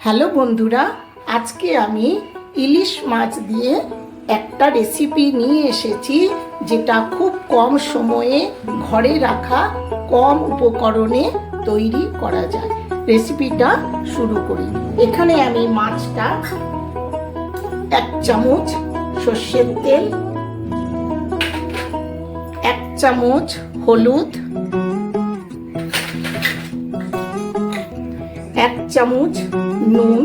Hello বন্ধুরা, আজকে আমি ইলিশ মাছ দিয়ে একটা রেসিপি নিয়ে এসেছি, যেটা খুব কম সময়ে ঘরে রাখা কম উপকরণে তৈরি করা যায়। রেসিপিটা শুরু করি। এখানে আমি মাছটা 1 চামচ সর্ষের তেল, 1 চামচ হলুদ, 1 চামচ নুন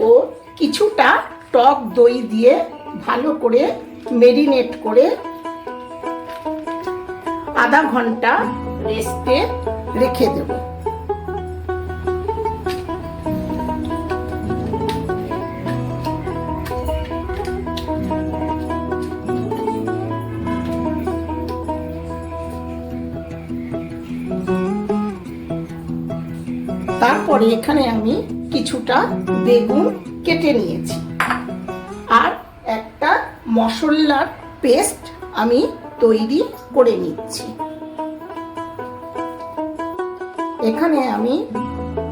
ও কিছুটা টক দই দিয়ে ভালো করে মেরিনেট করে আধা ঘন্টা রেস্টে রেখে দেব। তারপরে এখানে আমি কিছুটা বেগুন কেটে নিয়েছি আর একটা মশলার পেস্ট আমি তৈরি করে নিচ্ছি। এখানে আমি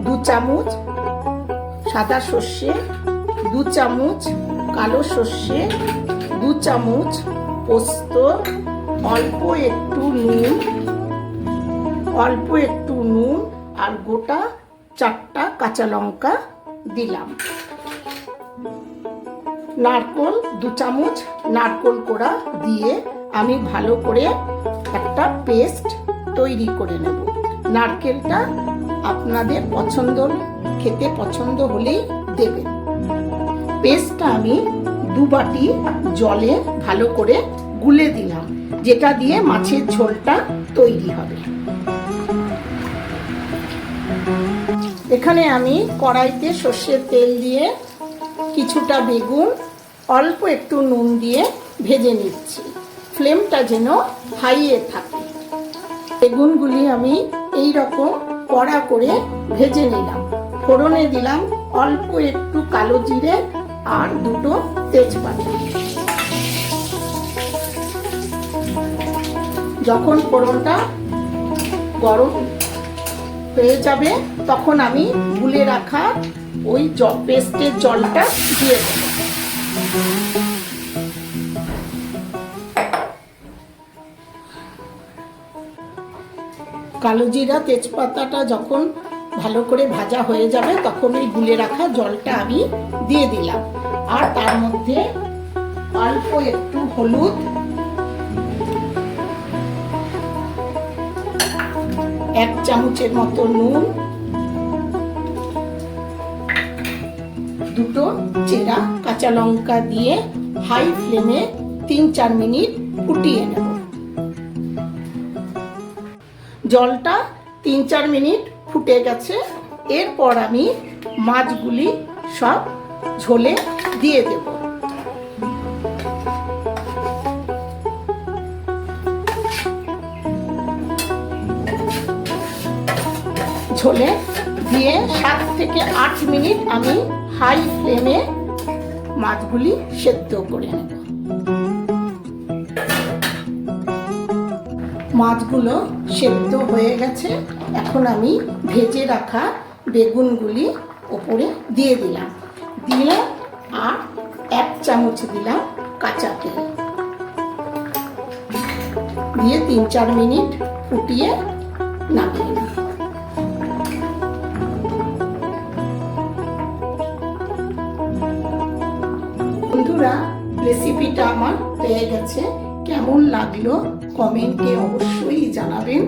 2 চামচ সাদা সর্ষে, 2 চামচ কালো সর্ষে, 2 চামচ পোস্ত, অল্প একটু নুন আর গোটা 4টা কাঁচা লঙ্কা দিলাম। নারকেল 2 চামচ নারকেল কোড়া দিয়ে আমি ভালো করে একটা পেস্ট তৈরি করে নেব। নারকেলটা আপনাদের খেতে পছন্দ হলেই দেবেন। পেস্টটা আমি 2 বাটি জলে ভালো করে গুলে দিলাম, যেটা দিয়ে মাছের ঝোলটা তৈরি হবে। এখানে আমি কড়াইতে সর্ষের তেল দিয়ে কিছুটা বেগুন, অল্প একটু নুন দিয়ে ভেজে নিচ্ছি। ফ্লেমটা যেন হাইয়ে থাকে। বেগুনগুলি আমি এই রকম কড়া করে ভেজে নিলাম। ফোড়নে দিলাম অল্প একটু কালো জিরে আর 2টো তেজপাতা। যখন ফোড়নটা গরম হয়ে যাবে তখন আমি গুলে রাখা ওই পেস্টের জলটা দিয়ে দেব। কালো জিরা তেজপাতাটা যখন ভালো করে ভাজা হয়ে যাবে তখন ওই গুলে রাখা জলটা আমি দিয়ে দিলাম। আর তার মধ্যে অল্প একটু হলুদ, 1 চামচের মতো নুন, 2টো চেরা কাঁচা লঙ্কা দিয়ে হাই ফ্লেমে 3-4 মিনিট ফুটিয়ে নেব। জলটা 3-4 মিনিট ফুটে গেছে। এরপর আমি মাছগুলি সব ঝোলে দিয়ে দেব। ঝোলে দিয়ে 7 থেকে 8 মিনিট আমি হাই ফ্লেমে মাছগুলি সেদ্ধ করে নেব। মাছগুলো সেদ্ধ হয়ে গেছে। এখন আমি ভেজে রাখা বেগুনগুলি ওপরে দিয়ে দিলাম আর 1 চামচ দিলাম কাঁচা তেল দিয়ে 3-4 মিনিট ফুটিয়ে নামিয়ে নিই। বন্ধুরা, রেসিপিটা আমার হয়ে গেছে। কেমন লাগলো কমেন্টে অবশ্যই জানাবেন।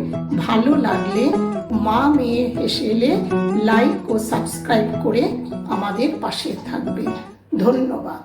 ভালো লাগলে মা মেয়ে হেসেলে লাইক ও সাবস্ক্রাইব করে আমাদের পাশে থাকবেন। ধন্যবাদ।